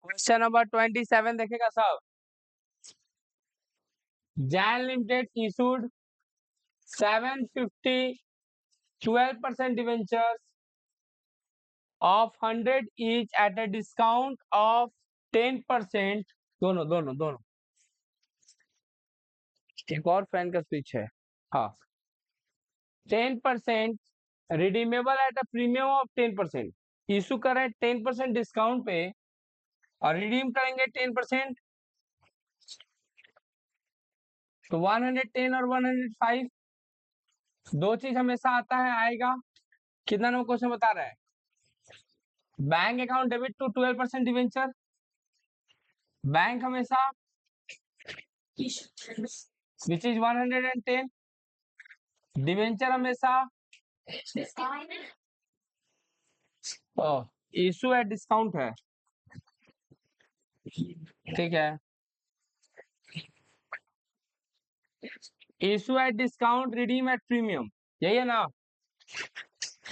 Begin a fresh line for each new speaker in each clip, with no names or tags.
Question number 27 देखेगा सब। Jain limited issued 750 12% debentures of 100 each at a discount of 10%। दोनों दोनों दोनों एक और फैन का स्विच है। हाँ, 10% redeemable at a premium of 10%। Issue करें 10% डिस्काउंट पे और रिडीम करेंगे 10%, तो 110 और 105 दो चीज हमेशा आता है, आएगा। कितना नंबर क्वेश्चन बता रहा है? Bank account debit to 12% debenture. Bank हमेशा विच इज 110, डिवेंचर हमेशा इशू एट डिस्काउंट है। ठीक है, issue at discount, redeem at premium, यही है ना।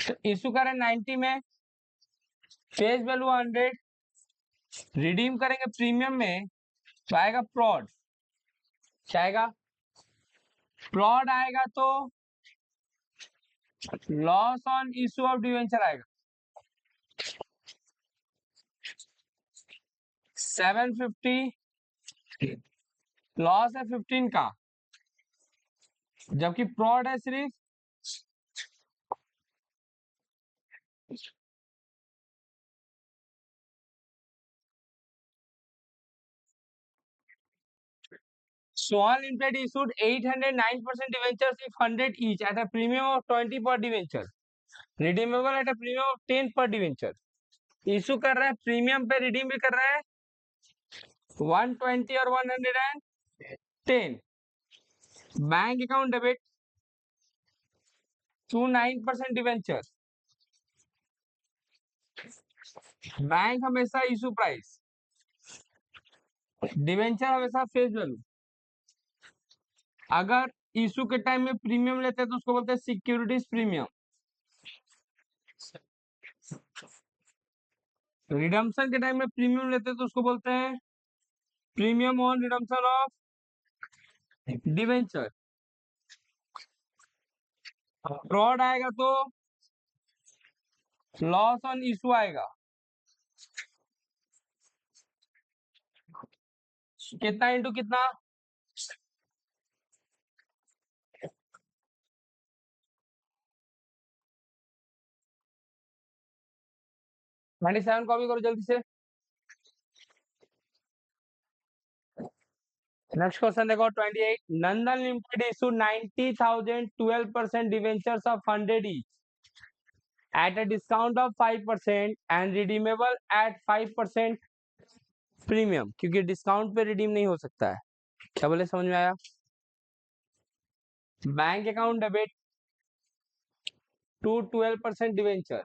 तो इशू करें 90 में, फेस वैल्यू 100, रिडीम करेंगे प्रीमियम में, तो आएगा प्रॉड। क्या आएगा? प्रॉड आएगा तो loss on issue of debenture आएगा 750, लॉस है 15 का, जबकि प्रॉड है सिर्फ 1 Limited issued 809% debentures if 100 each at a premium of 20 per debenture, redeemable at a premium of 10 per debenture। Issue कर रहे हैं प्रीमियम पे, रिडीम भी कर रहे हैं 120 और 110। Bank account debit to 9% debenture. Bank हमेशा इशू प्राइस, डिवेंचर हमेशा फेस वैल्यू। अगर इशू के टाइम में प्रीमियम लेते हैं तो उसको बोलते हैं सिक्योरिटीज प्रीमियम। रिडम्पशन के टाइम में प्रीमियम लेते हैं तो उसको बोलते हैं premium on redemption of debenture. फ्रॉड आएगा तो लॉस ऑन इशू आएगा। कितना इंटू कितना? ट्वेंटी सेवन कॉपी करो जल्दी से। नेक्स्ट क्वेश्चन देखो 28। Nandan limited issue 90,000 12% debentures of 100 each at a discount of 5% and redeemable at 5% premium, क्योंकि डिस्काउंट पे रिडीम नहीं हो सकता है। क्या बोले, समझ में आया? Bank account debit to 12% debenture.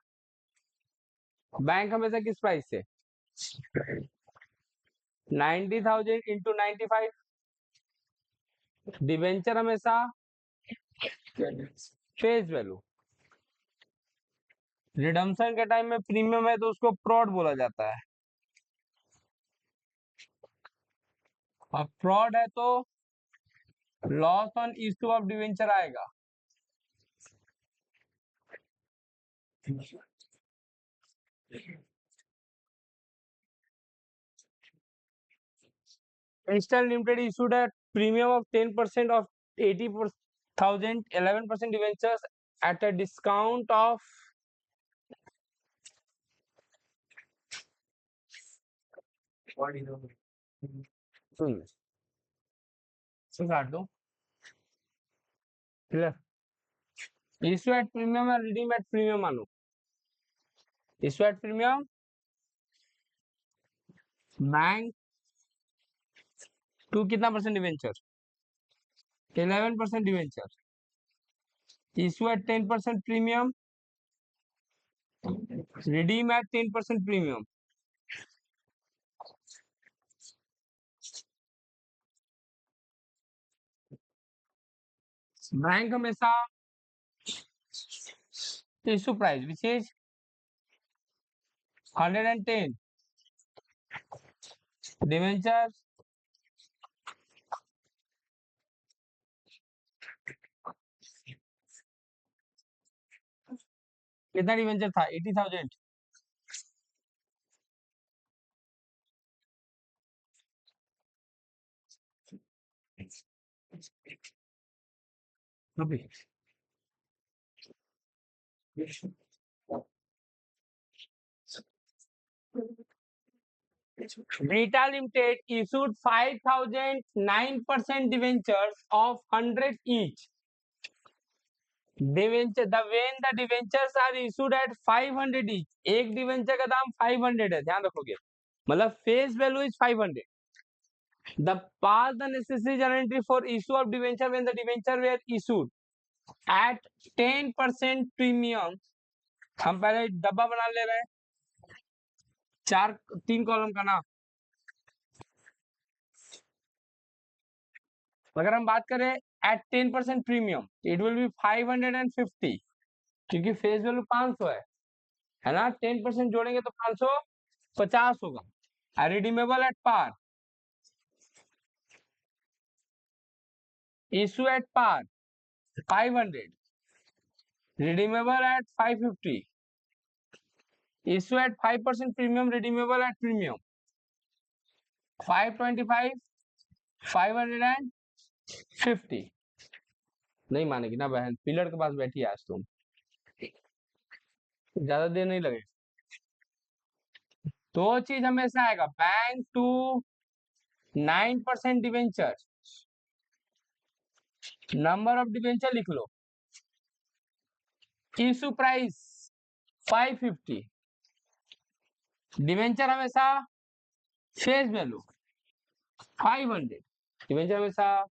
Bank हमेशा किस प्राइस से? 90,000 इंटू 95। डिवेंचर हमेशा फेस वैल्यू। रिडम्पशन के टाइम में प्रीमियम है तो उसको प्रॉड बोला जाता है, और फ्रॉड है तो loss on issue of debenture आएगा। Instant Limited issued a premium of 10% of 80,000 11% debentures at a discount of काट दो। इशू एट प्रीमियम और रिडीम एट प्रीमियम मानो। Issue at premium, bank to कितना percent debenture? 11% debenture. Issue at 10% premium, redeem at 10% premium. Bank हमेशा issue price which is 110 debenture कितना debenture था? 80,000। Vita Limited issued 5,000 9% debentures of 100 each. Debenture the when the debentures are issued at 500 each, एक debenture का दाम 500 है, ध्यान रखोगे, मतलब face value is 500। The pass the necessary journal entry for issue of debenture when the debenture were issued at 10% premium. हम पहले डब्बा बना ले रहे हैं, चार 3 कॉलम का ना। अगर हम बात करें at 10% premium, it will be 550, क्योंकि फेस वैल्यू 500 है ना, 10% जोड़ेंगे तो 550 होगा। Redeemable at par, issue at par 500, redeemable at 550, issue at 5% premium, redeemable at premium 525, 550। नहीं मानेगी ना बहन, पिलर के पास बैठी है आज तुम, ज्यादा देर नहीं लगे। दो चीज हमेशा आएगा, bank to 9% debenture, number of debenture लिख लो, इशू प्राइस 550, डिवेंचर हमेशा फेस वैल्यू 500, डिवेंचर हमेशा।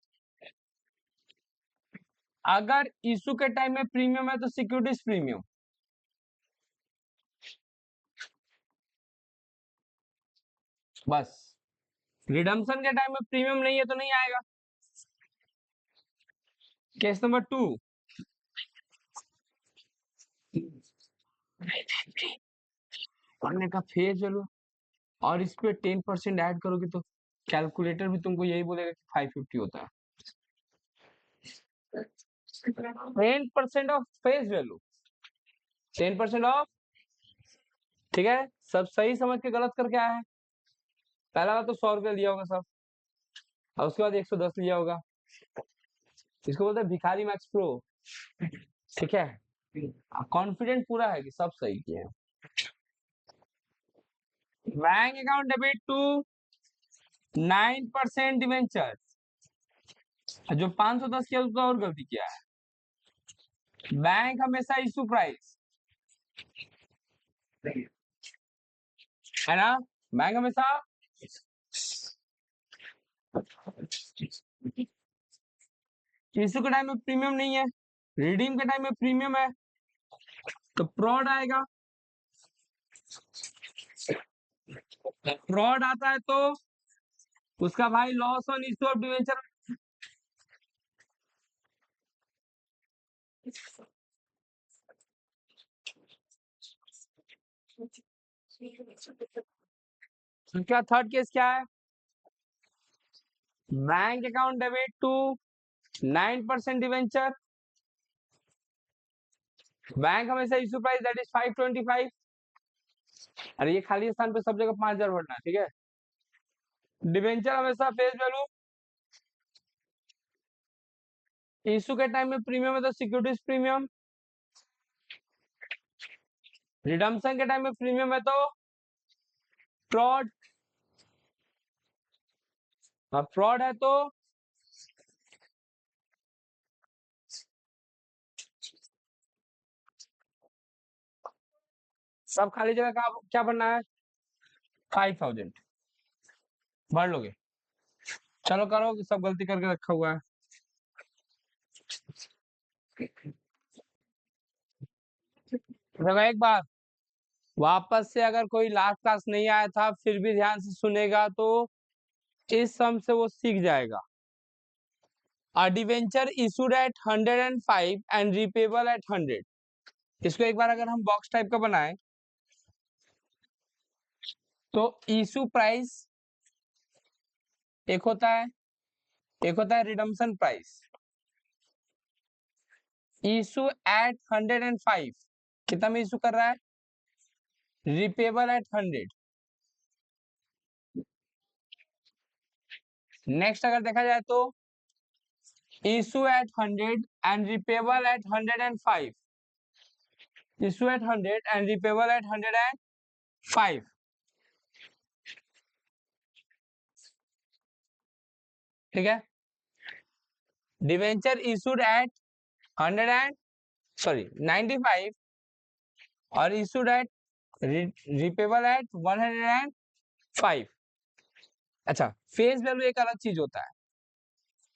अगर इशू के टाइम में प्रीमियम है तो सिक्योरिटीज प्रीमियम, बस। रिडम्पशन के टाइम में प्रीमियम नहीं है तो नहीं आएगा। केस नंबर 2, पढ़ने का फेस वैल्यू और इस पे 10% ऐड करोगे तो कैलकुलेटर भी तुमको यही बोलेगा कि 550 होता है। 10% ऑफ फेस वैल्यू, 10% ऑफ, ठीक है, सब सही समझ के गलत करके आया है। पहला बार तो 100 रुपया लिया होगा सब, और उसके बाद 110 लिया होगा, इसको बोलते हैं भिखारी मैक्स प्रो, ठीक है। कॉन्फिडेंट पूरा है कि सब सही किए हैं। Bank account debit to 9% debenture, जो 510 किया उसका और गलती किया है। बैंक हमेशा इशू प्राइस, है ना, बैंक हमेशा इशू के टाइम में प्रीमियम नहीं है, रिडीम के टाइम में प्रीमियम है, तो फ्रॉड आएगा। फ्रॉड आता है तो उसका भाई loss on issue of debenture, क्या थर्ड केस क्या है, bank account debit to 9% debenture, bank हमेशा इशू प्राइस दैट इज 525। अरे ये खाली स्थान पे सब जगह 5,000 भरना है, ठीक है। डिवेंचर हमेशा फेस वैल्यू, इशू के टाइम में प्रीमियम है तो सिक्योरिटीज प्रीमियम, रिडम्पशन के टाइम में प्रीमियम है तो फ्रॉड, फ्रॉड है तो सब खाली जगह का क्या भरना है, 5,000 भर लोगे। चलो करो, सब गलती करके रखा हुआ है। देखो एक बात, वापस से अगर कोई लास्ट क्लास नहीं आया था फिर भी ध्यान से सुनेगा तो इस सम से वो सीख जाएगा। A debenture issued at 105 and repayable at 100, इसको एक बार अगर हम बॉक्स टाइप का बनाएं तो इशू प्राइस एक होता है एक होता है रिडम्पशन प्राइस, इशू एट 105, कितना में इशू कर रहा है, रिपेबल एट 100। नेक्स्ट अगर देखा जाए तो issue at 100 and repayable at 105, issue at 100 and repayable at 105। ठीक है, debenture issued at 100 and sorry 95 और इशूड एट रिपेबल एट 105। अच्छा, फेस वैल्यू एक अलग चीज होता है,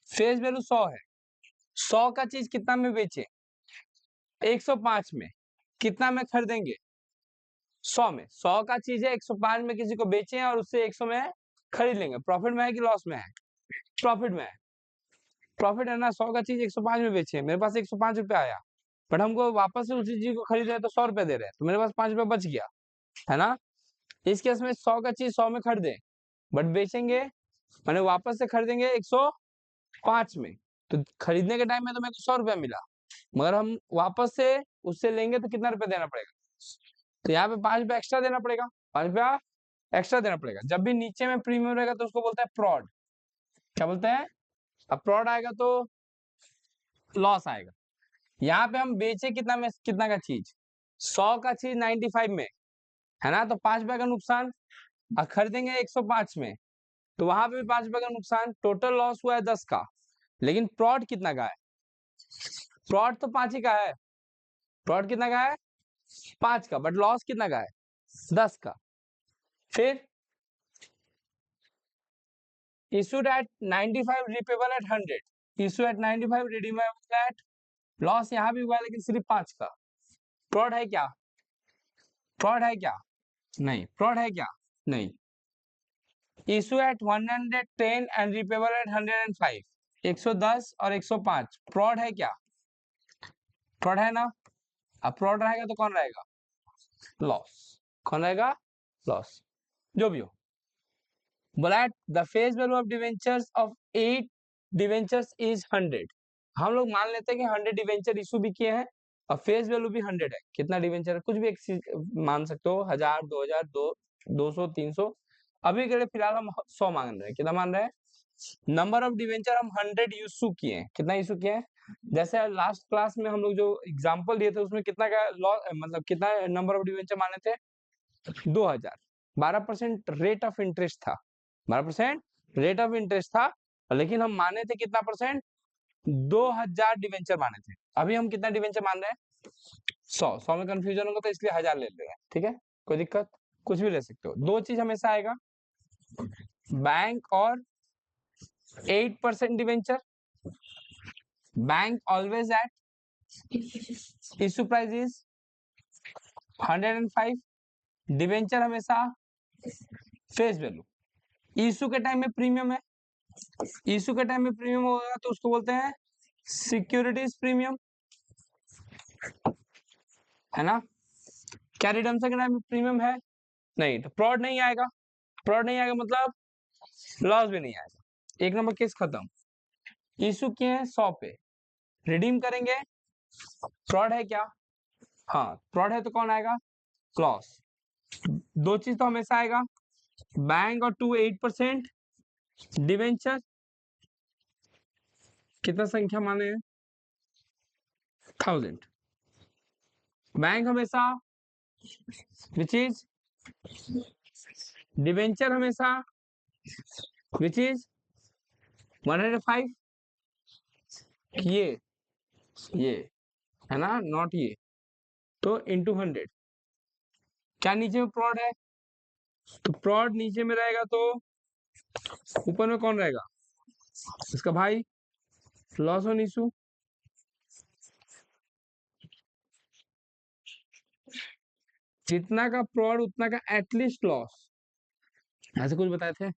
फेस वैल्यू 100 है, 100 का चीज कितना में बेचे, 105 में, कितना में खरीदेंगे, 100 में, 100 का चीज है 105 में किसी को बेचे और उससे 100 में खरीद लेंगे, प्रॉफिट में है कि लॉस में है, प्रॉफिट में है, प्रॉफिट है ना, 100 का चीज 105 में बेचे, मेरे पास 105 रुपया आया, बट हमको वापस से उसी चीज को खरीद रहे हैं तो 100 रुपए दे रहे हैं, तो मेरे पास 5 रुपया बच गया, है ना। इस केस में 100 का चीज 100 में खरीदे बट बेचेंगे, मैंने वापस से खरीदेंगे 105 में, तो खरीदने के टाइम में तो मेरे को 100 रुपया मिला, मगर हम वापस से उससे लेंगे तो कितना रुपया देना पड़ेगा, तो यहाँ पे 5 रुपया एक्स्ट्रा देना पड़ेगा, 5 रुपया एक्स्ट्रा देना पड़ेगा। जब भी नीचे में प्रीमियम रहेगा तो उसको बोलते हैं प्रॉड, क्या बोलते हैं, अब प्रॉड आएगा तो लॉस आएगा। यहाँ पे हम बेचे कितना में, कितना का चीज, 100 का चीज 95 में, है ना, तो 5 रुपया का नुकसान, और खरीदेंगे 105 में, तो वहां पे भी 5 रुपए का नुकसान, टोटल लॉस हुआ है 10 का, लेकिन प्रॉड कितना का है, प्रॉड तो 5 ही का है, प्रॉड कितना का है, 5 का, बट लॉस कितना का है, 10 का। फिर issued at 95 repayable at 100, issue at 95 redeemable at, loss यहाँ भी हुआ है लेकिन सिर्फ 5 का, प्रॉड है क्या, प्रॉड है क्या, नहीं, प्रॉड है क्या, नहीं, issue at 110 and repayable at 105, 110 और 105, प्रॉड है क्या, प्रॉड है ना, अब प्रॉड रहेगा तो कौन रहेगा, लॉस, कौन रहेगा, लॉस, जो भी हो। बोला the face value of debentures of 8 debentures is 100, हम लोग मान लेते हैं कि 100 डिवेंचर इशू भी किए हैं और फेस वैल्यू भी 100 है, कितना डिवेंचर है, कुछ भी एक चीज मान सकते हो, 1000, 2000, 200, 300, अभी के लिए फिलहाल हम 100 मान रहे हैं, कितना मान रहे हैं, नंबर ऑफ डिवेंचर हम 100 इशू किए हैं, कितना इशू किए हैं, जैसे लास्ट क्लास में हम लोग जो एग्जांपल दिए थे उसमें कितना का लॉस, मतलब कितना नंबर ऑफ डिवेंचर माने थे, 2000, 12% रेट ऑफ इंटरेस्ट था, 12% रेट ऑफ इंटरेस्ट था, लेकिन हम माने थे कितना परसेंट, 2000 डिवेंचर माने थे, अभी हम कितना डिवेंचर मान रहे हैं, 100 में कंफ्यूजन होगा तो इसलिए 1000 ले रहे हैं, ठीक है, कोई दिक्कत, कुछ भी ले सकते हो, दो चीज हमेशा आएगा, बैंक और 8% debenture, bank always at issue price is 105, debenture हमेशा फेस वैल्यू, इशू के टाइम में प्रीमियम है, इशू के टाइम में प्रीमियम होगा तो उसको बोलते हैं सिक्योरिटीज प्रीमियम, है ना, क्या रिडम्पशन के टाइम में प्रीमियम है, नहीं, तो प्रॉड नहीं आएगा, प्रॉड नहीं आएगा मतलब लॉस भी नहीं आएगा, एक नंबर केस खत्म, इशू किए हैं 100 पे, रिडीम करेंगे, फ्रॉड है क्या, हाँ फ्रॉड है तो कौन आएगा, लॉस, दो चीज तो हमेशा आएगा, बैंक और 8% डिवेंचर, कितना संख्या माने हैं, 1000, बैंक हमेशा विच इज, डिवेंचर हमेशा विच इज 105, ये है ना, नॉट ये, तो इंटू 100, क्या नीचे में प्रॉड है, तो प्रॉड नीचे में रहेगा तो ऊपर में कौन रहेगा, इसका भाई, लॉस ऑन इशू, जितना का प्रॉड उतना का एटलीस्ट लॉस, ऐसे कुछ बताए थे।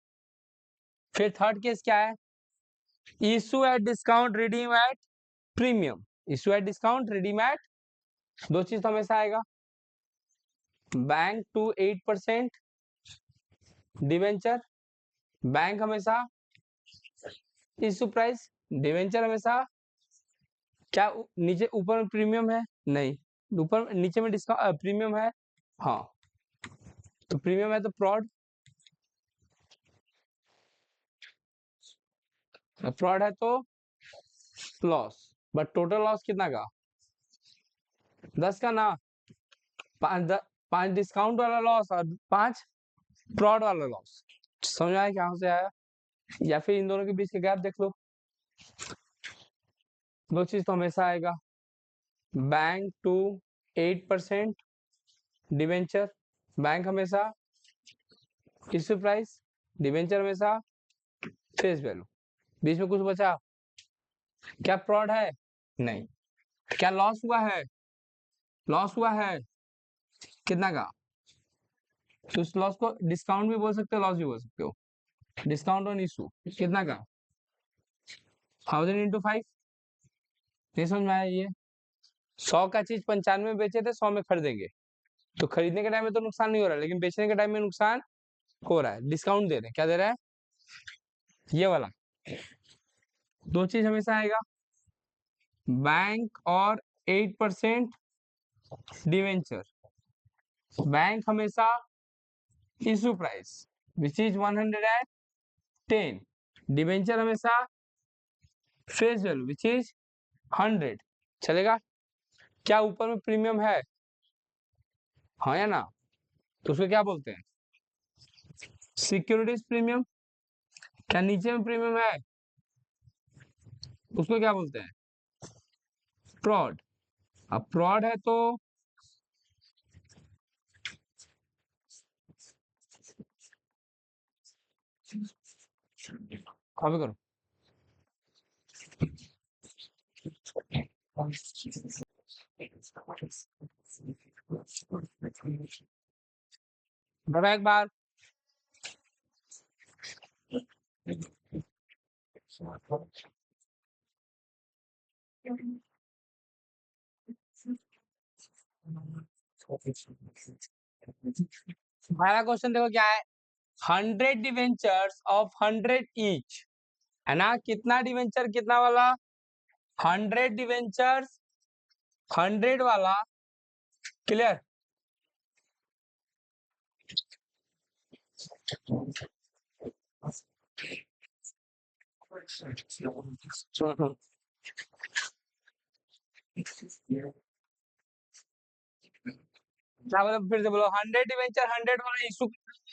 फिर थर्ड केस क्या है, issue at discount redeem at premium, issue at discount redeem at, दो चीज तो हमेशा आएगा, बैंक 8% डिवेंचर, बैंक हमेशा इशू प्राइस। डिवेंचर हमेशा क्या नीचे ऊपर में प्रीमियम है? नहीं। ऊपर नीचे में डिस्काउंट प्रीमियम है? हाँ। तो प्रीमियम है तो फ्रॉड, फ्रॉड है तो लॉस। बट टोटल लॉस कितना का? 10 का ना, 5 डिस्काउंट वाला लॉस और 5 फ्रॉड वाला लॉस। समझ आया कहाँ से आया? या फिर इन दोनों के बीच के गैप देख लो। दो चीज तो हमेशा आएगा, बैंक टू 8% डिवेंचर, बैंक हमेशा इश्यू प्राइस, डिवेंचर हमेशा फेस वैल्यू। बीच में कुछ बचा? क्या फ्रॉड है? नहीं। क्या लॉस हुआ है? लॉस हुआ है कितना का? तो उस लॉस को डिस्काउंट भी बोल सकते हो, लॉस भी बोल सकते हो। डिस्काउंट ऑन इशू कितना का? 1000 × 5। नहीं समझ में आया ये? 100 का चीज 95 में बेचे थे, 100 में खरीदेंगे, तो खरीदने के टाइम में तो नुकसान नहीं हो रहा है, लेकिन बेचने के टाइम में नुकसान हो रहा है। डिस्काउंट दे रहे हैं, क्या दे रहा है? ये वाला। दो चीज हमेशा आएगा, बैंक और 8% डिवेंचर। बैंक हमेशा issue price which is 110, debenture हमेशा फेस वैल्यू विच इज 100। चलेगा? क्या ऊपर में प्रीमियम है? हाँ या ना? तो उसको क्या बोलते हैं? Securities premium. क्या नीचे में प्रीमियम है? उसको क्या बोलते हैं? फ्रॉड। अब फ्रॉड है तो कॉपी करो। बड़ा एक बार हमारा क्वेश्चन देखो क्या है, 100 डिवेंचर्स ऑफ 100 ईच, है ना? कितना डिवेंचर कितना वाला? 100 डिवेंचर्स 100 वाला। क्लियर? क्या बोलो, फिर से बोलो। 100 डिवेंचर 100 वाला इशू,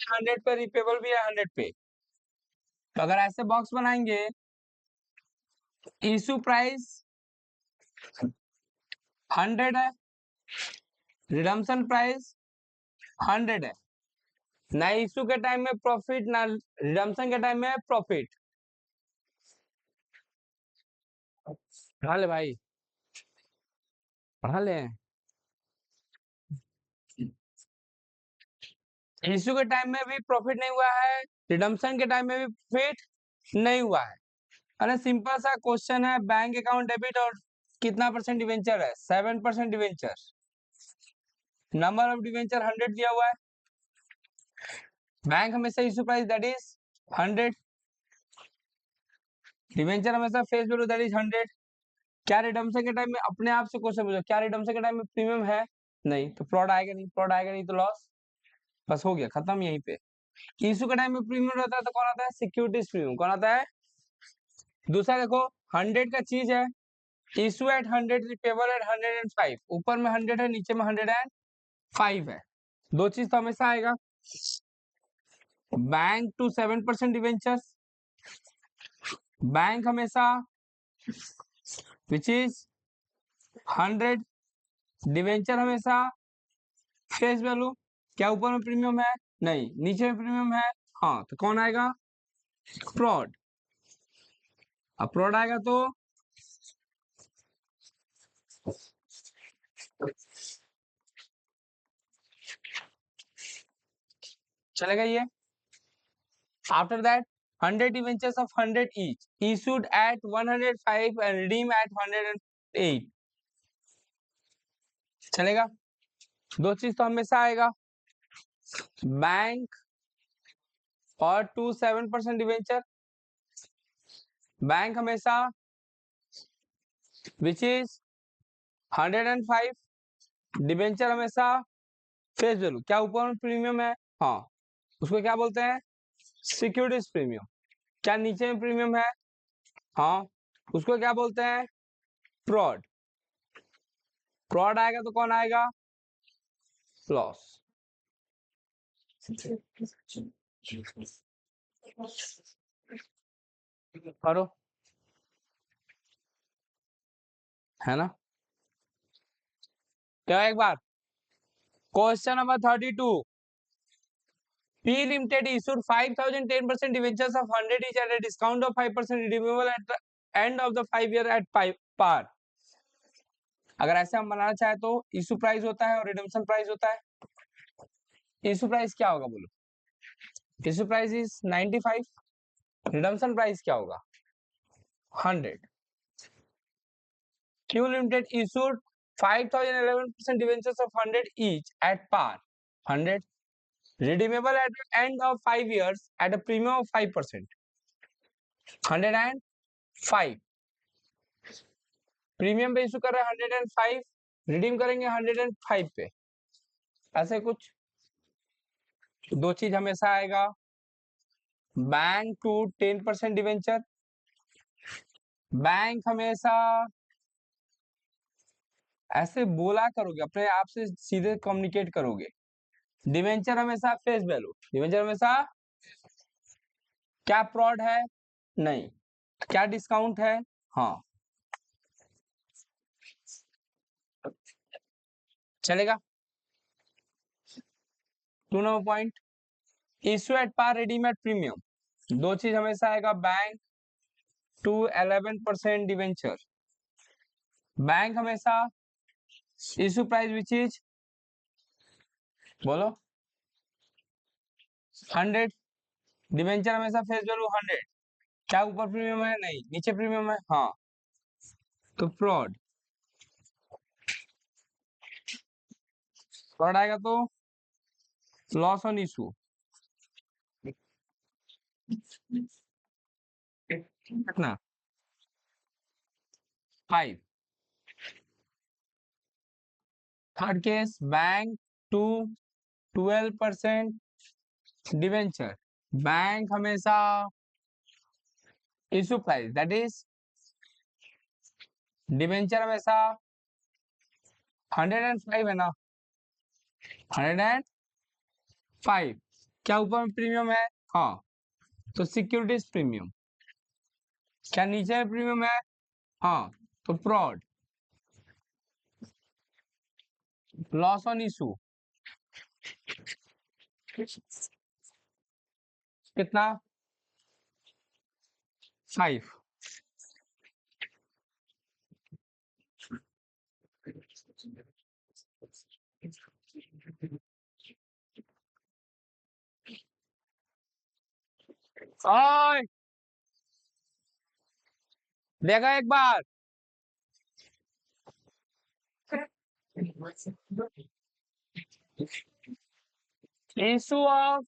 100 पे रिपेबल भी है, 100 पे। तो अगर ऐसे बॉक्स बनाएंगे, इशू प्राइस 100 है, रिडम्पशन प्राइस 100 है, ना इशू के टाइम में प्रॉफिट ना रिडम्पशन के टाइम में प्रॉफिट। पढ़ा ले भाई, पढ़ा ले। इशू के टाइम में भी प्रॉफिट नहीं हुआ है, रिडम्पशन के टाइम में भी प्रॉफिट नहीं हुआ है। अरे सिंपल सा क्वेश्चन है, बैंक अकाउंट डेबिट और कितना परसेंट डिवेंचर है? 7% डिवेंचर। नंबर ऑफ डिवेंचर 100 दिया हुआ है, बैंक हमेशा issue price that is 100, debenture हमेशा फेस वैल्यू दैट इज 100। क्या रिडम्पशन के टाइम में, अपने आप से क्वेश्चन पूछो, क्या रिडम्पशन के टाइम में प्रीमियम है? नहीं, तो फ्रॉड आएगा नहीं, फ्रॉड आएगा नहीं तो लॉस। बस हो गया, खत्म यहीं पे। इशू के टाइम में प्रीमियम रहता है तो कौन आता है? Securities premium. कौन आता है? दूसरा देखो, 100 का चीज है, इशू एट 100, रिपेबल एट 105, ऊपर में 100 है, नीचे में 105 है। दो चीज तो हमेशा आएगा, बैंक टू 7% डिवेंचर्स, बैंक हमेशा विच इज 100, डिवेंचर हमेशा फेस वैल्यू। क्या ऊपर में प्रीमियम है? नहीं। नीचे में प्रीमियम है? हाँ। तो कौन आएगा? फ्रॉड। अब फ्रॉड आएगा तो चलेगा ये। After that 100 debentures of 100 each issued at 105 and redeemed at 108। चलेगा? दो चीज तो हमेशा आएगा, बैंक और टू 7% डिवेंचर, बैंक हमेशा विच इज 105, डिबेंचर हमेशा फेस वैल्यू, क्या ऊपर में प्रीमियम है, हाँ उसको क्या बोलते हैं, सिक्योरिटीज प्रीमियम। क्या नीचे में प्रीमियम है, हाँ उसको क्या बोलते हैं, फ्रॉड। फ्रॉड आएगा तो कौन आएगा, लॉस। करो, है ना। क्या एक बार, question number 32, P Limited issued 5,000 10% debentures of 100 each at a discount of 5% redeemable at the end of the 5 year at par। अगर ऐसे हम बनाना चाहे तो इशू प्राइस होता है और रिडम्पशन प्राइस होता है। इशू प्राइस क्या होगा बोलो, issue price is 95, redemption price क्या होगा 100। Q Limited issued 5,000 11% debentures of 100 each at par 100, redeemable at the end of 5 years at a premium of 5%, 105। Premium पे इशू कर रहे हैं 105, रिडीम करेंगे 105 पे। ऐसे कुछ दो चीज हमेशा आएगा, बैंक टू 10% डिवेंचर, बैंक हमेशा ऐसे बोला करोगे, अपने आप से सीधे कम्युनिकेट करोगे। डिवेंचर हमेशा फेस वैल्यू, डिवेंचर हमेशा, क्या फ्रॉड है, नहीं, क्या डिस्काउंट है, हाँ चलेगा। 2 number point, issue at par redeem at premium, दो चीज हमेशा आएगा, बैंक टू 11% डिवेंचर, बैंक हमेशा इशू प्राइस विच इज बोलो 100, डिवेंचर हमेशा फेस वैल्यू 100, क्या ऊपर प्रीमियम है, नहीं नीचे प्रीमियम है, हाँ तो फ्रॉड। फ्रॉड आएगा तो लॉस ऑन इशू, कितना 5। Third case, bank to 12% debenture, bank हमेशा issue price that is, debenture हमेशा 105 है ना, 105, क्या ऊपर में प्रीमियम है, हाँ तो सिक्योरिटीज प्रीमियम, क्या नीचे में प्रीमियम है, हाँ तो फ्रॉड। लॉस ऑन इशू कितना 5। ओए देखा एक बार, issue of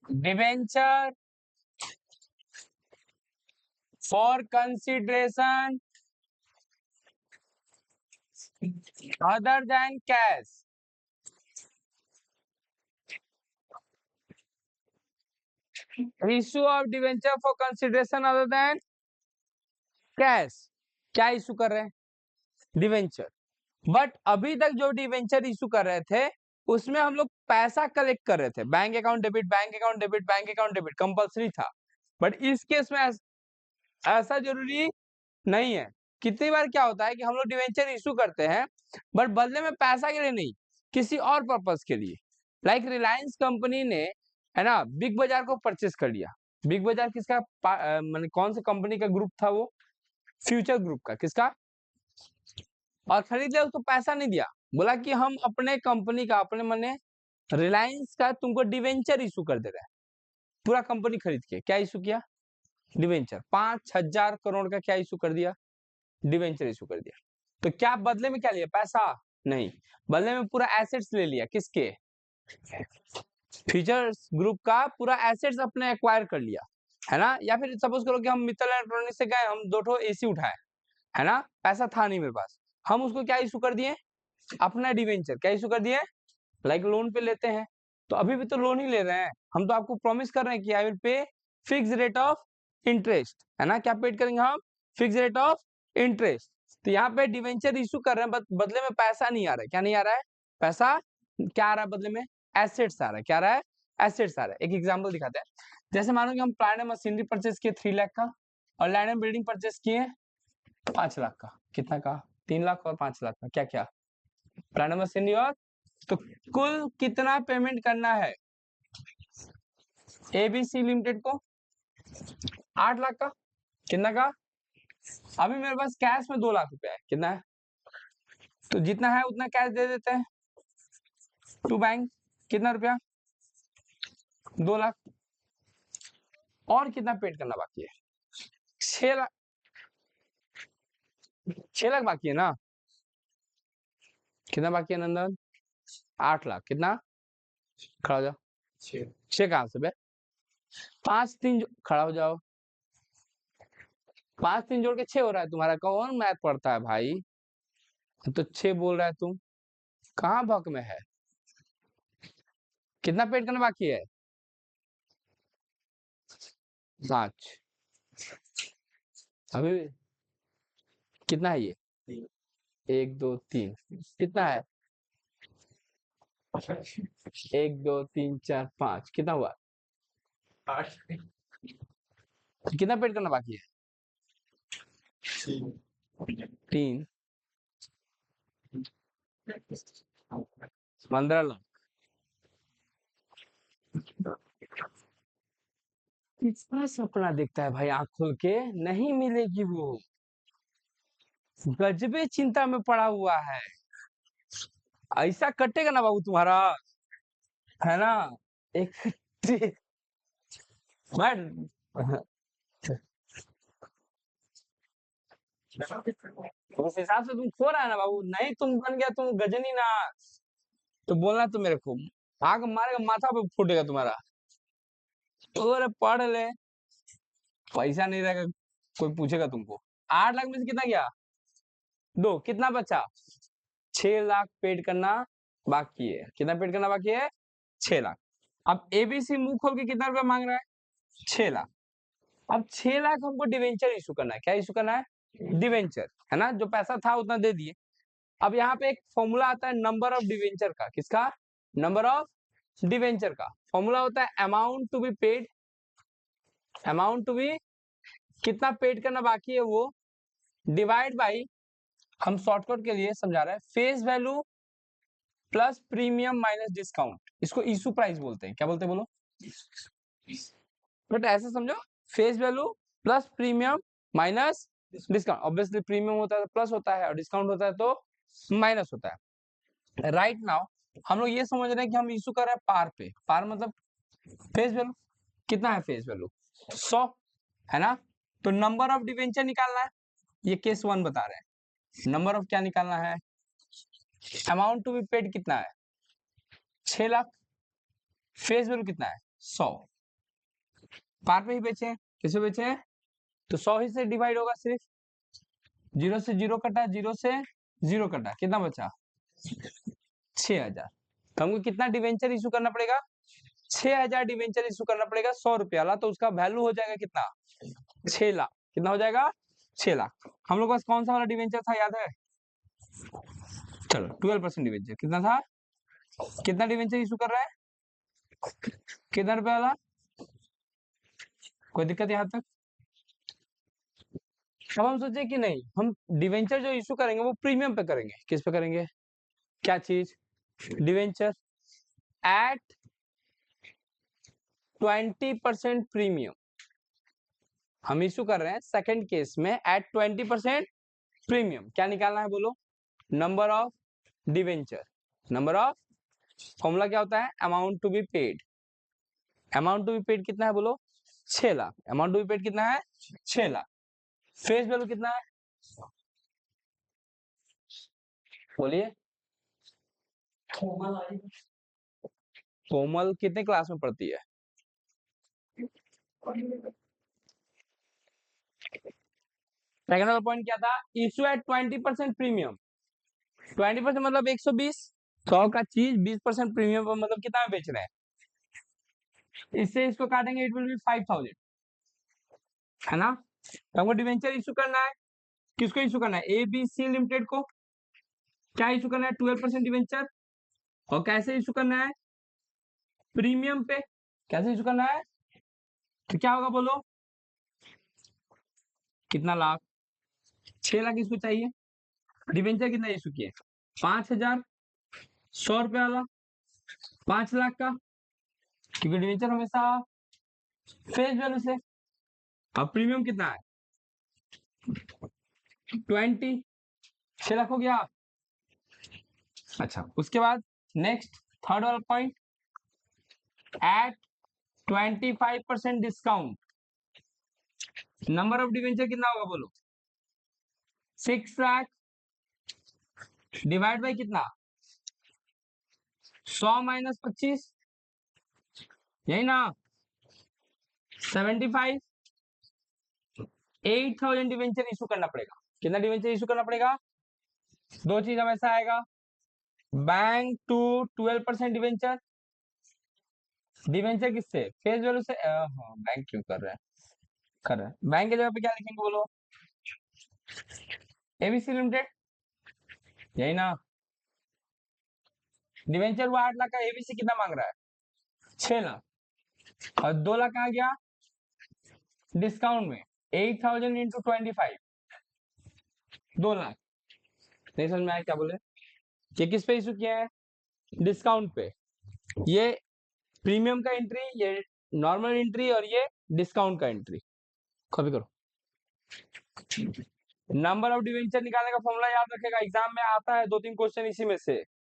debenture for consideration other than cash, issue of debenture for consideration other than cash, क्या इशू कर रहे हैं, डिवेंचर। बट अभी तक जो डिवेंचर इशू कर रहे थे उसमें हम लोग पैसा कलेक्ट कर रहे थे, bank account debit, bank account debit, bank account debit compulsory था। बट इस केस में ऐसा जरूरी नहीं है। कितनी बार क्या होता है कि हम लोग डिवेंचर इशू करते हैं बट बदले में पैसा के लिए नहीं, किसी और पर्पस के लिए। लाइक रिलायंस कंपनी ने, है ना, बिग बाजार को परचेस कर लिया। बिग बाजार किसका मतलब कौन सा कंपनी का ग्रुप था वो, फ्यूचर ग्रुप का, किसका, और खरीद लिया, उसको पैसा नहीं दिया, बोला कि हम अपने कंपनी का, अपने मने रिलायंस का तुमको डिवेंचर इशू कर दे रहे हैं। पूरा कंपनी खरीद के क्या इशू किया, डिवेंचर, 5,000 करोड़ का क्या इशू कर दिया, डिवेंचर इशू कर दिया। तो क्या बदले में क्या लिया, पैसा नहीं, बदले में पूरा एसेट्स ले लिया, किसके, फीचर्स ग्रुप का पूरा एसेट्स अपने एक्वायर कर लिया, है ना। या फिर सपोज करो कि हम मित्तल इलेक्ट्रॉनिक्स से गए, हम 2 ठो एसी उठाए, है ना, पैसा था नहीं मेरे पास, हम उसको क्या इशू कर दिए, अपना डिवेंचर क्या इशू कर दिए, लाइक लोन पे लेते हैं, तो अभी भी तो लोन ही ले रहे हैं, हम तो आपको प्रॉमिस कर रहे हैं कि I will pay fix rate of interest, है ना, क्या पेड करेंगे हम, फिक्स रेट ऑफ इंटरेस्ट। तो यहाँ पे डिवेंचर इशू कर रहे हैं, बदले में पैसा नहीं आ रहा है, क्या नहीं आ रहा है, पैसा क्या आ रहा है बदले में, एसेट्स आ रहा है, क्या आ रहा है, एसेट्स आ रहा है। एक एग्जांपल दिखाते हैं, जैसे मानो कि हम प्लांट एंड मशीनरी परचेस किए 3 लाख का, और लैंड एंड बिल्डिंग परचेस किए 5 लाख का, कितना का, 3 लाख और 5 लाख का, क्या क्या, प्लांट एंड मशीनरी और, तो कुल कितना पेमेंट करना है एबीसी लिमिटेड को, 8 लाख का, कितना का, अभी मेरे पास कैश में 2 लाख रुपया है, कितना है, तो जितना है उतना कैश दे देते हैं टू बैंक, कितना रुपया, 2 लाख, और कितना पेड करना बाकी है, 6 लाख, 6 लाख बाकी है ना, कितना बाकी है नंदन, 8 लाख, कितना, खड़ा हो जाओ, 6 कहां से बे, 5 3 खड़ा हो जाओ, 5 3 जोड़ के 6 हो रहा है तुम्हारा, कौन मैथ पढ़ता है भाई, तो 6 बोल रहा है तुम, कहाँ भक में है, कितना पेड करना बाकी है, 5, अभी कितना है ये, 1 2 3, कितना है, 1 2 3 4 5, कितना हुआ, 8, कितना पेड करना बाकी है, 3, 15 लाख, कितना सपना देखता है भाई आंख खोल के, नहीं मिलेगी वो, गजबे चिंता में पड़ा हुआ है, ऐसा कटेगा ना बाबू तुम्हारा, है ना, एक मैं उस हिसाब से तुम खो रहा है ना बाबू, नहीं तुम बन गया तुम गजनी ना, तो बोलना तो मेरे को, आग मारेगा माथा पे फूटेगा तुम्हारा, और पढ़ ले, पैसा नहीं रहेगा, कोई पूछेगा तुमको, 8 लाख में से कितना गया, 2, कितना बचा, 6 लाख पेड करना बाकी है, कितना पेड करना बाकी है, 6 लाख। अब एबीसी मुंह खोल के कितना रुपया मांग रहा है, 6 लाख, अब 6 लाख हमको डिवेंचर इशू करना है, क्या इशू करना है, डिवेंचर, है ना, जो पैसा था उतना दे दिए। अब यहाँ पे एक फॉर्मूला आता है नंबर ऑफ डिवेंचर का, किसका, नंबर ऑफ डिवेंचर का फॉर्मूला होता है amount to be paid, amount to be, कितना पेड करना बाकी है वो, डिवाइड बाई, हम शॉर्टकट के लिए समझा रहे हैं, face value plus premium minus discount, इसको इशू प्राइस बोलते हैं, क्या बोलते हैं बोलो, बट ऐसे समझो, face value plus premium minus discount, obviously premium होता है तो प्लस होता है, और डिस्काउंट होता है तो माइनस होता है। राइट नाउ हम लोग ये समझ रहे हैं कि हम इशू कर रहे हैं पार पे, पार मतलब फेस वैल्यू, कितना है फेस वैल्यू, 100, है ना, तो नंबर ऑफ डिवेंचर निकालना है, ये केस 1 बता रहे हैं, नंबर ऑफ क्या निकालना है, अमाउंट टू बी पेड कितना है, 6 लाख, फेस वैल्यू कितना है, 100, पार पे ही बेचे हैं, किसे बेचे हैं, तो 100 ही से डिवाइड होगा सिर्फ, 0 से 0 कटा, 0 से 0 कटा, कितना बचा, 6000, तो हमको कितना डिवेंचर इशू करना पड़ेगा, 6000 डिवेंचर इशू करना पड़ेगा 100 रुपया वाला, तो उसका वैल्यू हो जाएगा कितना, 6 लाख, कितना हो जाएगा, 6 लाख। हम लोग पास कौन सा वाला डिवेंचर था याद है, चलो 12% डिवेंचर, कितना था, कितना डिवेंचर इशू कर रहा है, कितना रुपया वाला, कोई दिक्कत यहाँ तक, अब हम सोचे कि नहीं, हम डिवेंचर जो इशू करेंगे वो प्रीमियम पे करेंगे, किस पे करेंगे, क्या चीज, डिवेंचर एट 20% प्रीमियम, हम इशू कर रहे हैं सेकंड केस में एट 20% प्रीमियम, क्या निकालना है बोलो, number of debenture, number of, formula क्या होता है, amount to be paid, amount to be paid कितना है बोलो, 6 lakh, amount to be paid कितना है, 6 लाख, फेस वैल्यू कितना है, बोलिए, कोमल कितने क्लास में पढ़ती है? सेकंड वाला पॉइंट क्या था? Issue at 20% premium. 20% मतलब 120। 100 का चीज 20% प्रीमियम पर मतलब कितना में बेच रहे हैं? इससे इसको काटेंगे, इट विल बी 5000, है ना? तो हमको डिवेंचर इशू करना है। किसको इशू करना है? ABC लिमिटेड को। क्या इशू करना है? 12% डिवेंचर। और कैसे इशू करना है? प्रीमियम पे। कैसे इशू करना है? तो क्या होगा बोलो? कितना लाख? 6 लाख इसको चाहिए। डिवेंचर कितना इशू किए? 5000। 100 रुपए वाला 5 लाख का, क्योंकि डिवेंचर हमेशा फेस वैल्यू से। अब प्रीमियम कितना है? 20। 6 लाख हो गया। अच्छा, उसके बाद नेक्स्ट थर्ड वाला point, at 25% discount, number of debenture कितना होगा बोलो? 6 लाख डिवाइड बाई कितना? 100 माइनस 25, यही ना? 75। 8000 डिवेंचर इशू करना पड़ेगा। कितना डिवेंचर इशू करना पड़ेगा? दो चीज हमेशा आएगा, बैंक टू 12% डिवेंचर। डिवेंचर किससे? फेस वैल्यू से। बैंक क्यों कर रहे हैं? कर रहे हैं बैंक की जगह पे क्या लिखेंगे बोलो? ABC लिमिटेड, यही ना? डिवेंचर हुआ 8 लाख का, ABC कितना मांग रहा है? 6 लाख। और 2 लाख कहाँ गया? डिस्काउंट में। 8000 इंटू 25, 2 लाख। नहीं समझ में आया क्या बोले? ये किस पे इशू किया है? डिस्काउंट पे। ये प्रीमियम का एंट्री, ये नॉर्मल एंट्री, और ये डिस्काउंट का एंट्री। कॉपी करो। नंबर ऑफ डिवेंचर निकालने का फॉर्मूला याद रखेगा, एग्जाम में आता है 2-3 क्वेश्चन इसी में से।